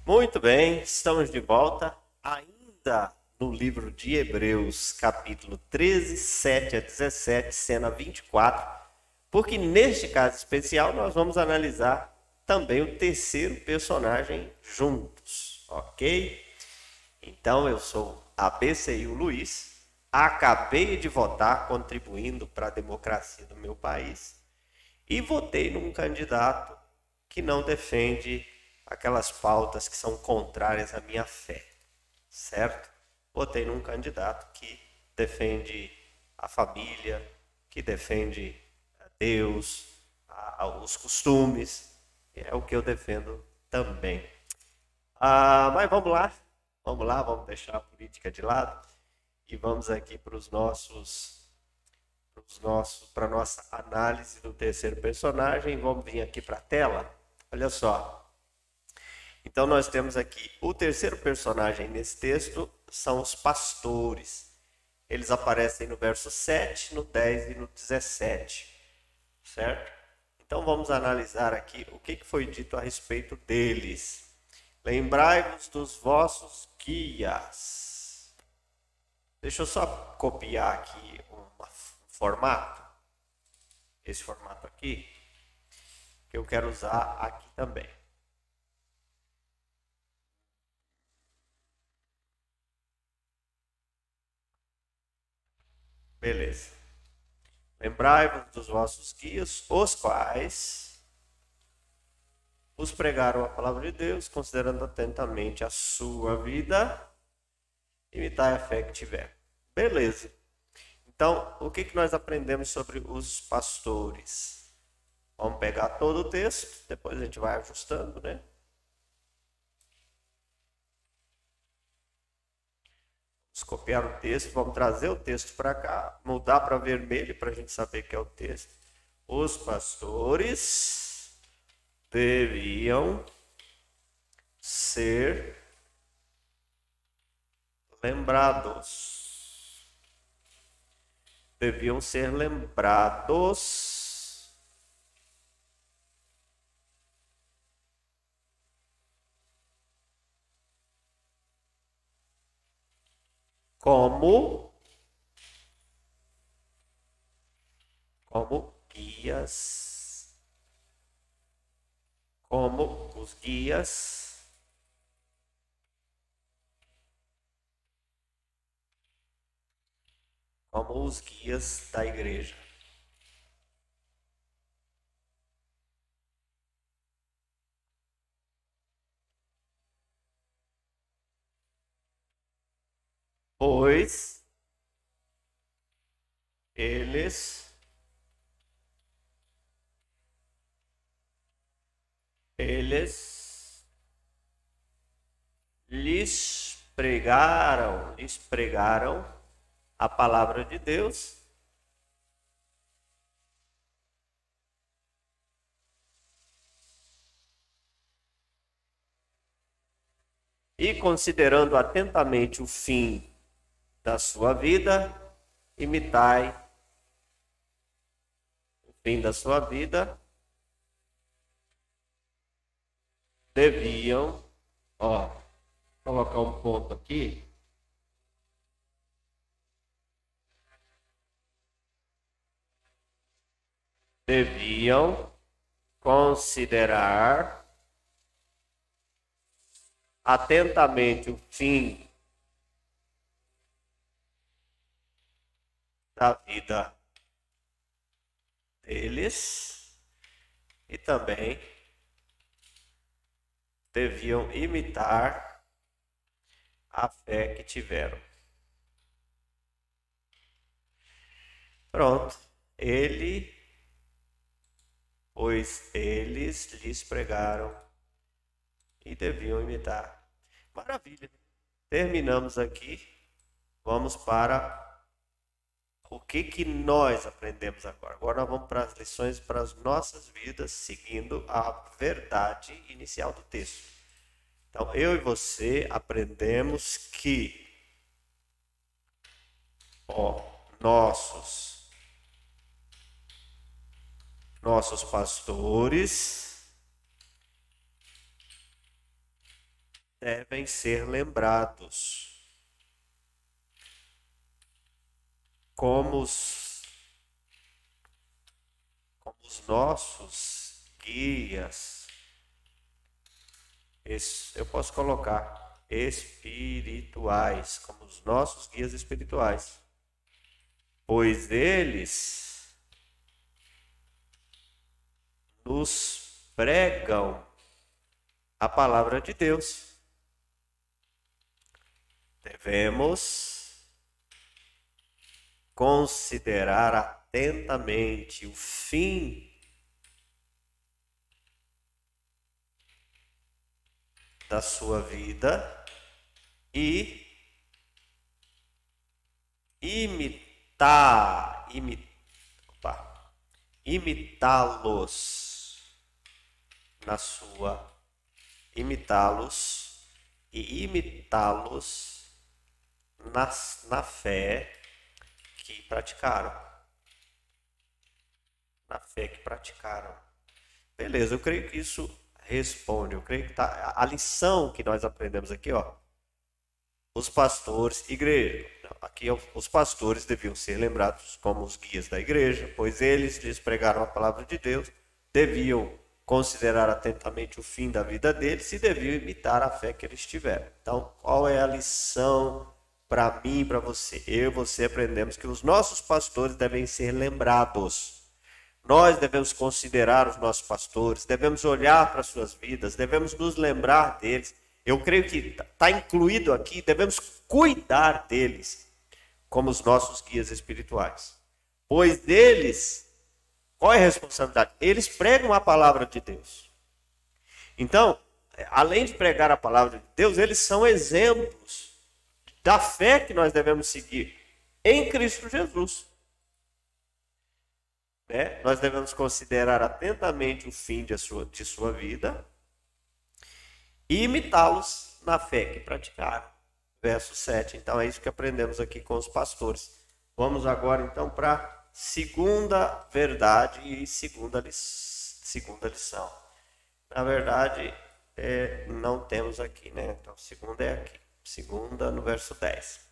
Muito bem, estamos de volta ainda no livro de Hebreus, capítulo 13, 7 a 17, cena 24, porque neste caso especial nós vamos analisar também o terceiro personagem juntos, ok? Então eu sou ABCI o Luiz, acabei de votar contribuindo para a democracia do meu país e votei num candidato que não defende aquelas pautas que são contrárias à minha fé, certo? Votei num candidato que defende a família, que defende Deus, os costumes, é o que eu defendo também. Mas vamos deixar a política de lado e vamos aqui para a nossa análise do terceiro personagem. Vamos vir aqui para a tela. Olha só. Então nós temos aqui o terceiro personagem nesse texto são os pastores. Eles aparecem no verso 7, no 10 e no 17, certo? Então vamos analisar aqui o que foi dito a respeito deles. Lembrai-vos dos vossos guias. Deixa eu só copiar aqui um formato, esse formato aqui, que eu quero usar aqui também. Beleza. Lembrai-vos dos vossos guias, os quais vos pregaram a palavra de Deus, considerando atentamente a sua vida, imitai a fé que tiver. Beleza. Então, o que nós aprendemos sobre os pastores? Vamos pegar todo o texto, depois a gente vai ajustando, né? Vamos copiar o texto, vamos trazer o texto para cá, mudar para vermelho para a gente saber que é o texto. Os pastores deviam ser lembrados. Deviam ser lembrados como guias, como os guias da igreja. Pois eles lhes pregaram a palavra de Deus e, considerando atentamente o fim da sua vida, imitai o fim da sua vida, deviam, colocar um ponto aqui, deviam considerar atentamente o fim da vida deles e também deviam imitar a fé que tiveram. Pronto. Pois eles lhes pregaram e deviam imitar. Maravilha. Terminamos aqui. Vamos para o que nós aprendemos agora. Agora nós vamos para as lições para as nossas vidas, seguindo a verdade inicial do texto. Então, eu e você aprendemos que nossos pastores devem ser lembrados como os nossos guias. Eu posso colocar espirituais, como os nossos guias espirituais, pois eles nos pregam a palavra de Deus. Devemos considerar atentamente o fim da sua vida e imitá-los na sua imitá-los na fé que praticaram. Na fé que praticaram. Beleza, eu creio que isso responde. Eu creio que tá a lição que nós aprendemos aqui, ó. Os pastores, igreja. Aqui os pastores deviam ser lembrados como os guias da igreja, pois eles lhes pregaram a palavra de Deus, deviam considerar atentamente o fim da vida deles e deviam imitar a fé que eles tiveram. Então, qual é a lição para mim e para você? Eu e você aprendemos que os nossos pastores devem ser lembrados. Nós devemos considerar os nossos pastores, devemos olhar para as suas vidas, devemos nos lembrar deles. Eu creio que está incluído aqui, devemos cuidar deles como os nossos guias espirituais. Pois eles, qual é a responsabilidade? Eles pregam a palavra de Deus. Então, além de pregar a palavra de Deus, eles são exemplos da fé que nós devemos seguir em Cristo Jesus. Nós devemos considerar atentamente o fim de sua vida e imitá-los na fé que praticaram. Verso 7. Então é isso que aprendemos aqui com os pastores. Vamos agora então para a segunda verdade e segunda lição. Na verdade, não temos aqui, né? Então, segunda é aqui. Segunda no verso 10.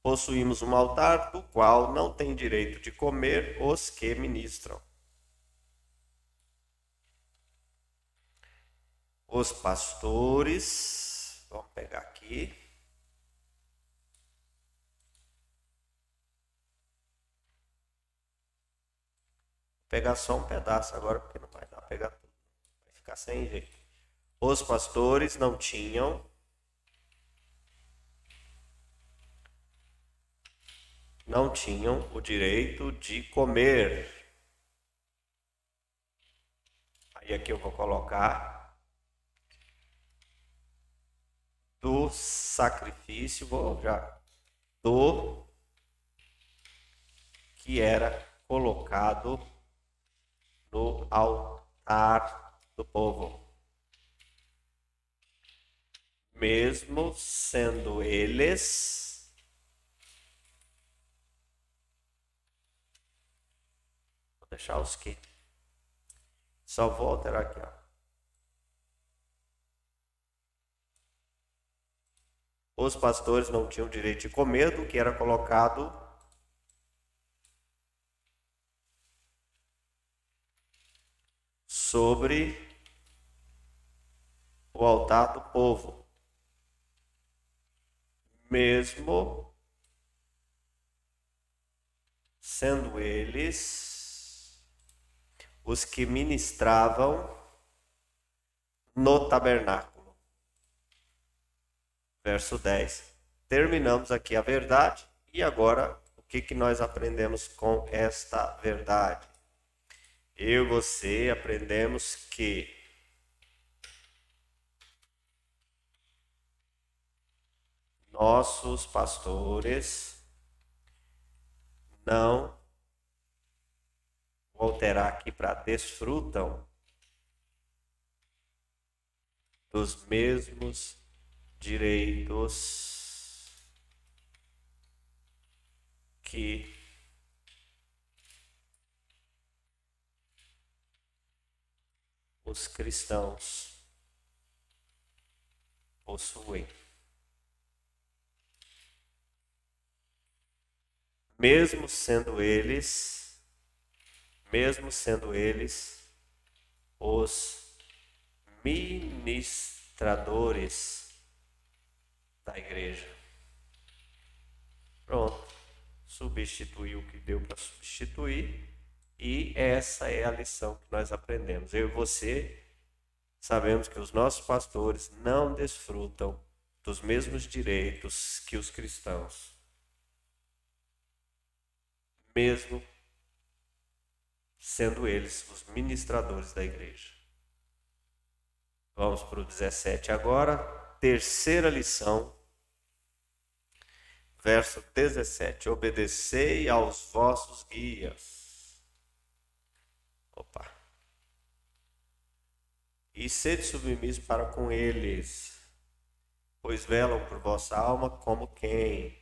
Possuímos um altar do qual não tem direito de comer os que ministram. Os pastores, vamos pegar aqui. Vou pegar só um pedaço agora, porque não vai dar para pegar tudo. Vai ficar sem jeito. Os pastores não tinham o direito de comer. Aí aqui eu vou colocar do sacrifício, do que era colocado no altar do povo. Mesmo sendo eles deixar os que. Só vou alterar aqui, ó. Os pastores não tinham direito de comer do que era colocado sobre o altar do povo. Mesmo sendo eles os que ministravam no tabernáculo. Verso 10. Terminamos aqui a verdade e agora o que nós aprendemos com esta verdade? Eu e você aprendemos que nossos pastores não, vou alterar aqui para desfrutam dos mesmos direitos que os cristãos. possuem. Mesmo sendo eles os ministradores da igreja. Pronto. Substituiu o que deu para substituir. E essa é a lição que nós aprendemos. Eu e você sabemos que os nossos pastores não desfrutam dos mesmos direitos que os cristãos, mesmo sendo eles os ministradores da igreja. Vamos para o 17 agora, terceira lição, verso 17. Obedecei aos vossos guias. E sede submissos para com eles, pois velam por vossa alma como quem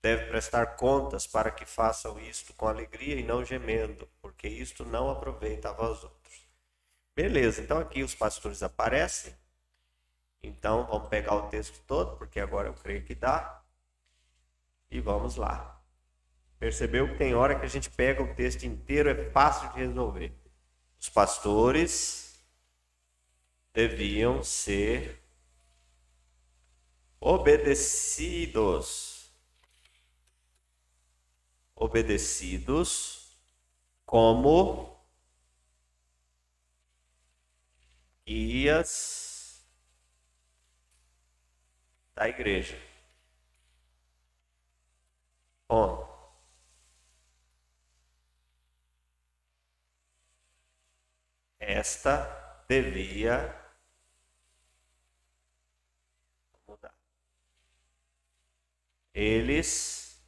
deve prestar contas, para que façam isto com alegria e não gemendo, porque isto não aproveita a vós outros. Beleza, então aqui os pastores aparecem. Então vamos pegar o texto todo, porque agora eu creio que dá. E vamos lá. Percebeu que tem hora que a gente pega o texto inteiro, é fácil de resolver. Os pastores deviam ser obedecidos como guias da igreja. Bom, esta devia mudar. Eles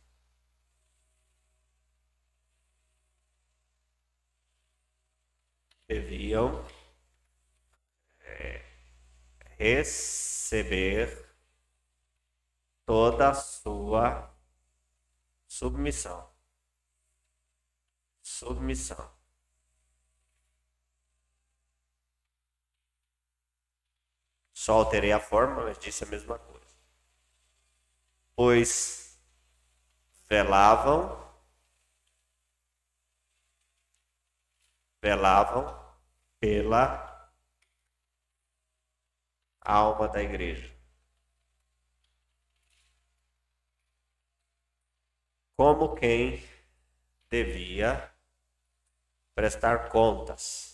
deviam receber toda a sua submissão. Só alterei a forma, mas disse a mesma coisa. Pois velavam pela alma da igreja. Como quem devia prestar contas.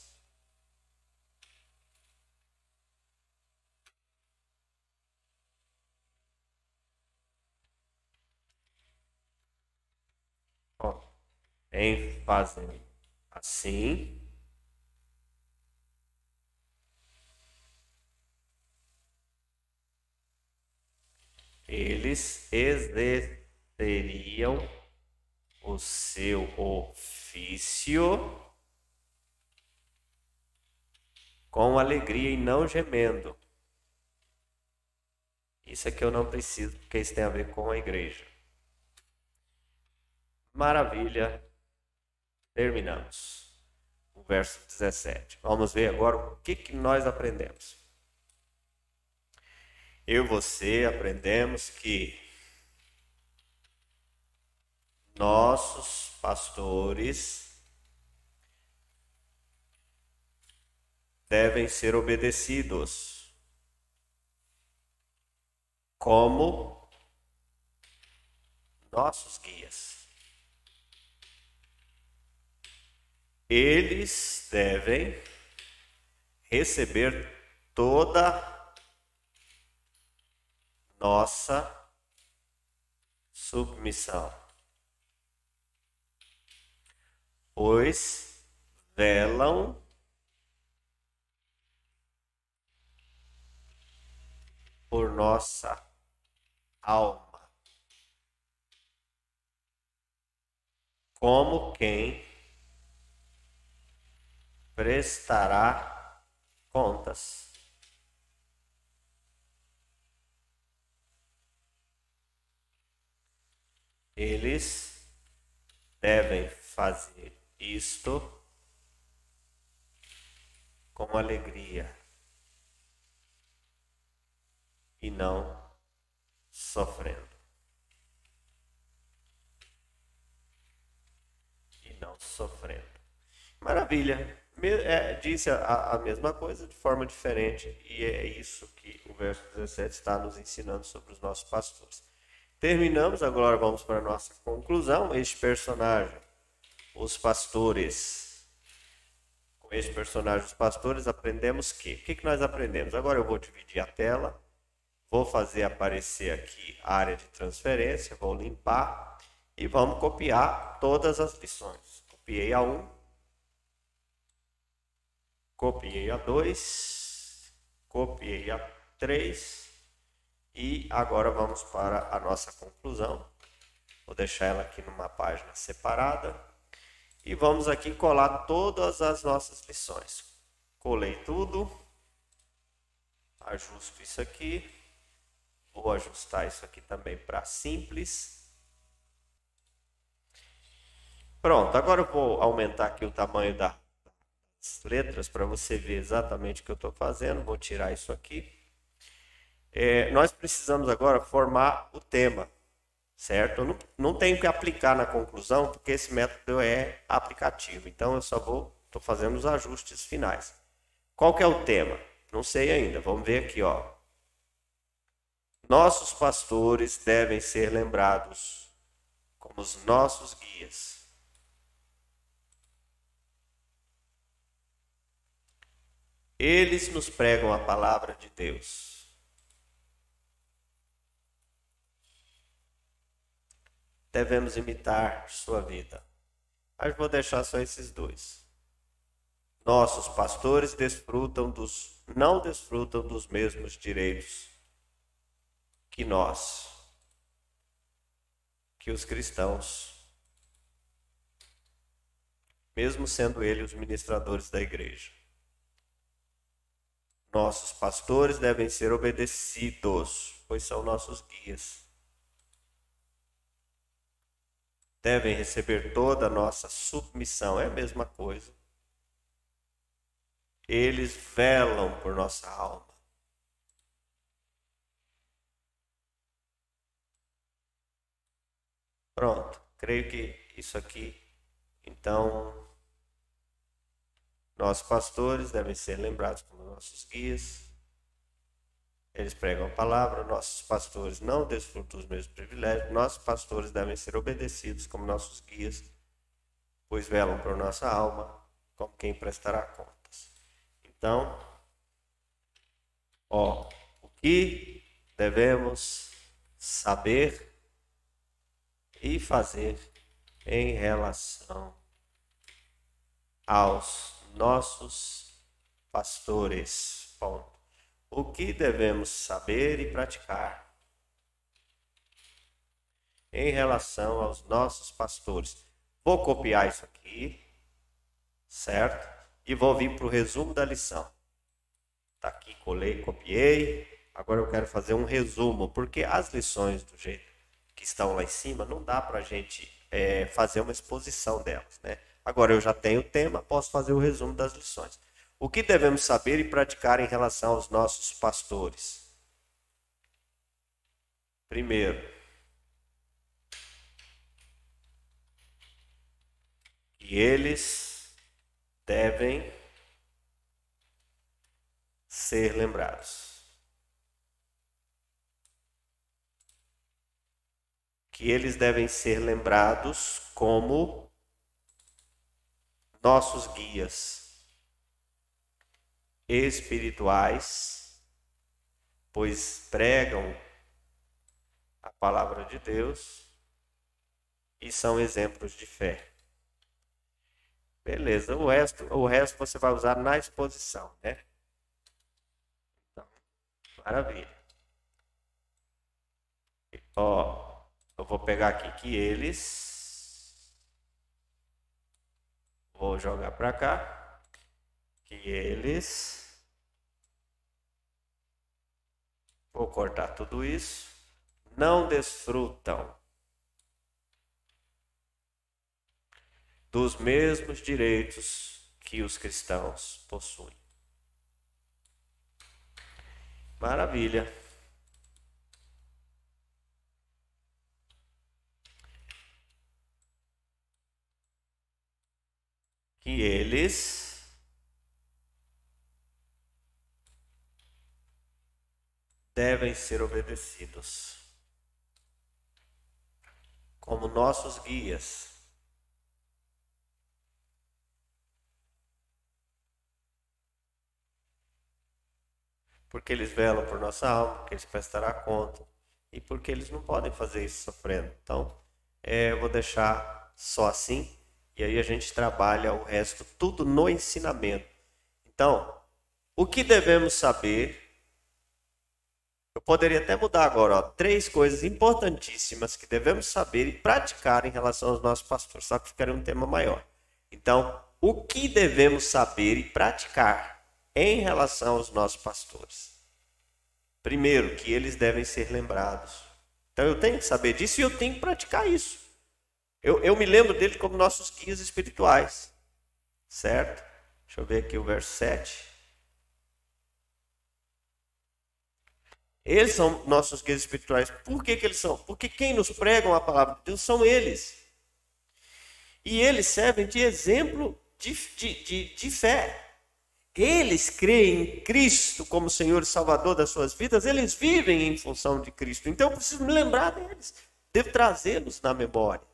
Em fazendo assim, eles exerceriam o seu ofício com alegria e não gemendo. Isso é que eu não preciso, porque isso tem a ver com a igreja. Maravilha. Terminamos. O verso 17. Vamos ver agora o que nós aprendemos. Eu e você aprendemos que nossos pastores devem ser obedecidos como nossos guias. Eles devem receber toda nossa submissão, pois velam por nossa alma, como quem prestará contas. Eles devem fazer isto com alegria não sofrendo. E não sofrendo. Maravilha. Disse a mesma coisa de forma diferente, e é isso que o verso 17 está nos ensinando sobre os nossos pastores. Terminamos, agora vamos para a nossa conclusão. Este personagem, os pastores. Com este personagem, os pastores, aprendemos que? O que nós aprendemos? Agora eu vou dividir a tela, vou fazer aparecer aqui a área de transferência, vou limpar e vamos copiar todas as lições. Copiei a 1, copiei a 2, copiei a 3 e agora vamos para a nossa conclusão. Vou deixar ela aqui numa página separada e vamos aqui colar todas as nossas lições. Colei tudo, ajusto isso aqui, vou ajustar isso aqui também para simples. Pronto, agora eu vou aumentar aqui o tamanho das letras para você ver exatamente o que eu estou fazendo. Vou tirar isso aqui. Nós precisamos agora formar o tema, certo? Eu não tenho que aplicar na conclusão, porque esse método é aplicativo. Então, eu só estou fazendo os ajustes finais. Qual que é o tema? Não sei ainda. Vamos ver aqui, ó. Nossos pastores devem ser lembrados como os nossos guias. Eles nos pregam a palavra de Deus. Devemos imitar sua vida. Mas vou deixar só esses dois. Nossos pastores não desfrutam dos mesmos direitos que nós, que os cristãos, mesmo sendo eles os ministradores da igreja. Nossos pastores devem ser obedecidos, pois são nossos guias. Devem receber toda a nossa submissão, é a mesma coisa. Eles velam por nossa alma. Pronto, creio que isso aqui, então, nossos pastores devem ser lembrados como nossos guias. Eles pregam a palavra, nossos pastores não desfrutam dos mesmos privilégios. Nossos pastores devem ser obedecidos como nossos guias, pois velam por nossa alma, como quem prestará contas. Então, o que devemos saber e fazer em relação aos nossos pastores. Ponto. O que devemos saber e praticar em relação aos nossos pastores. Vou copiar isso aqui, certo? E vou vir para o resumo da lição. Tá aqui, colei, copiei. Agora eu quero fazer um resumo, porque as lições do jeito que estão lá em cima, não dá para a gente fazer uma exposição delas, né? Agora eu já tenho o tema, posso fazer o resumo das lições. O que devemos saber e praticar em relação aos nossos pastores? Primeiro, que eles devem ser lembrados. Que eles devem ser lembrados como nossos guias espirituais, pois pregam a palavra de Deus e são exemplos de fé. Beleza, o resto você vai usar na exposição, né? Então, maravilha. Ó, eu vou pegar aqui que eles, vou jogar para cá, que eles, vou cortar tudo isso, não desfrutam dos mesmos direitos que os cristãos possuem. Maravilha. eles devem ser obedecidos como nossos guias. Porque eles velam por nossa alma, porque eles prestarão conta e porque eles não podem fazer isso sofrendo. Então, eu vou deixar só assim e aí a gente trabalha o resto tudo no ensinamento. Então, o que devemos saber? Eu poderia até mudar agora, 3 coisas importantíssimas que devemos saber e praticar em relação aos nossos pastores, só que ficaria um tema maior. Então, o que devemos saber e praticar em relação aos nossos pastores? Primeiro, que eles devem ser lembrados. Então, eu tenho que saber disso e eu tenho que praticar isso. Eu me lembro deles como nossos guias espirituais, certo? Deixa eu ver aqui o verso 7. Eles são nossos guias espirituais. Por que eles são? Porque quem nos pregam a palavra de Deus são eles. E eles servem de exemplo de fé. Eles creem em Cristo como Senhor e Salvador das suas vidas. Eles vivem em função de Cristo. Então eu preciso me lembrar deles. Devo trazê-los na memória.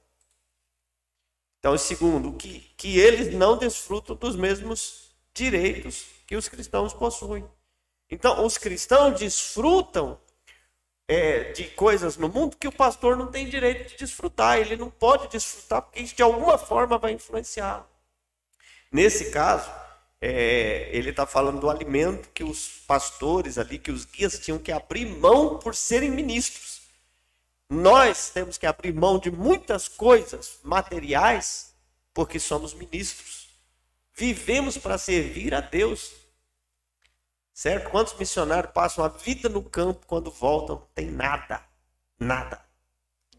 Então, segundo, que eles não desfrutam dos mesmos direitos que os cristãos possuem. Então, os cristãos desfrutam de coisas no mundo que o pastor não tem direito de desfrutar. Ele não pode desfrutar porque isso de alguma forma vai influenciá-lo. Nesse caso, ele está falando do alimento que os pastores ali, que os guias tinham que abrir mão por serem ministros. Nós temos que abrir mão de muitas coisas materiais porque somos ministros. Vivemos para servir a Deus. Certo? Quantos missionários passam a vida no campo, quando voltam, não tem nada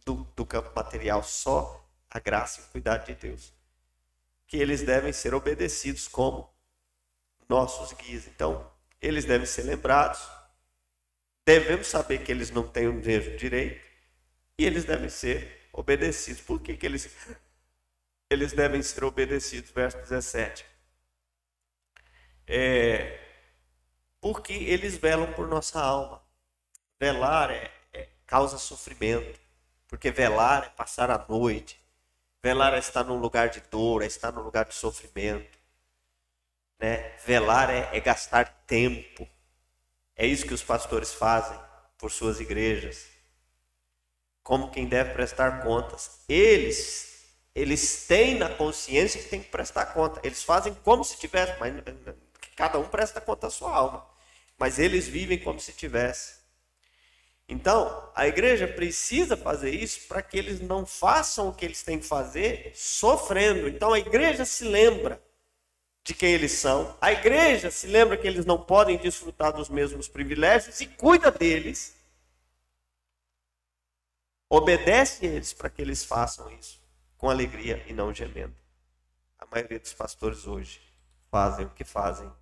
do campo material, só a graça e o cuidado de Deus. Que eles devem ser obedecidos como nossos guias. Então, eles devem ser lembrados, devemos saber que eles não têm o mesmo direito e eles devem ser obedecidos. Por que eles devem ser obedecidos? Verso 17. Porque eles velam por nossa alma. Velar causa sofrimento. Porque velar é passar a noite. Velar é estar num lugar de dor, é estar num lugar de sofrimento. Né? Velar é gastar tempo. É isso que os pastores fazem por suas igrejas. Como quem deve prestar contas. Eles têm na consciência que tem que prestar conta. Eles fazem como se tivesse, mas cada um presta conta à sua alma. Mas eles vivem como se tivesse. Então, a igreja precisa fazer isso para que eles não façam o que eles têm que fazer sofrendo. Então, a igreja se lembra de quem eles são. A igreja se lembra que eles não podem desfrutar dos mesmos privilégios e cuida deles. Obedece eles para que eles façam isso com alegria e não gemendo. A maioria dos pastores hoje fazem o que fazem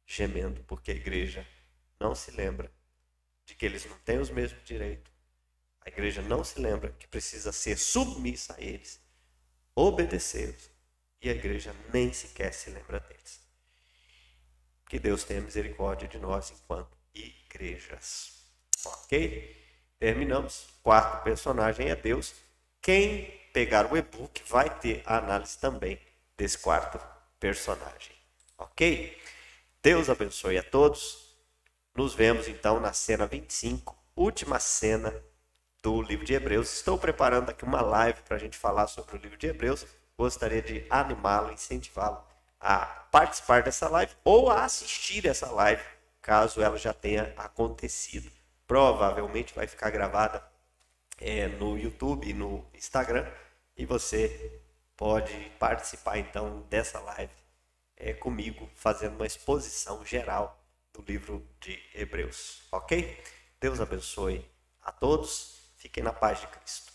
gemendo, porque a igreja não se lembra de que eles não têm os mesmos direitos. A igreja não se lembra que precisa ser submissa a eles, obedecê-los. E a igreja nem sequer se lembra deles. Que Deus tenha misericórdia de nós enquanto igrejas. Ok? Terminamos. Quarto personagem é Deus. Quem pegar o e-book vai ter a análise também desse quarto personagem. Ok? Deus abençoe a todos. Nos vemos então na cena 25, última cena do livro de Hebreus. Estou preparando aqui uma live para a gente falar sobre o livro de Hebreus. Gostaria de animá-lo, incentivá-lo a participar dessa live ou a assistir essa live, caso ela já tenha acontecido. Provavelmente vai ficar gravada no YouTube e no Instagram. E você pode participar então dessa live comigo, fazendo uma exposição geral do livro de Hebreus, ok? Deus abençoe a todos, fiquem na paz de Cristo.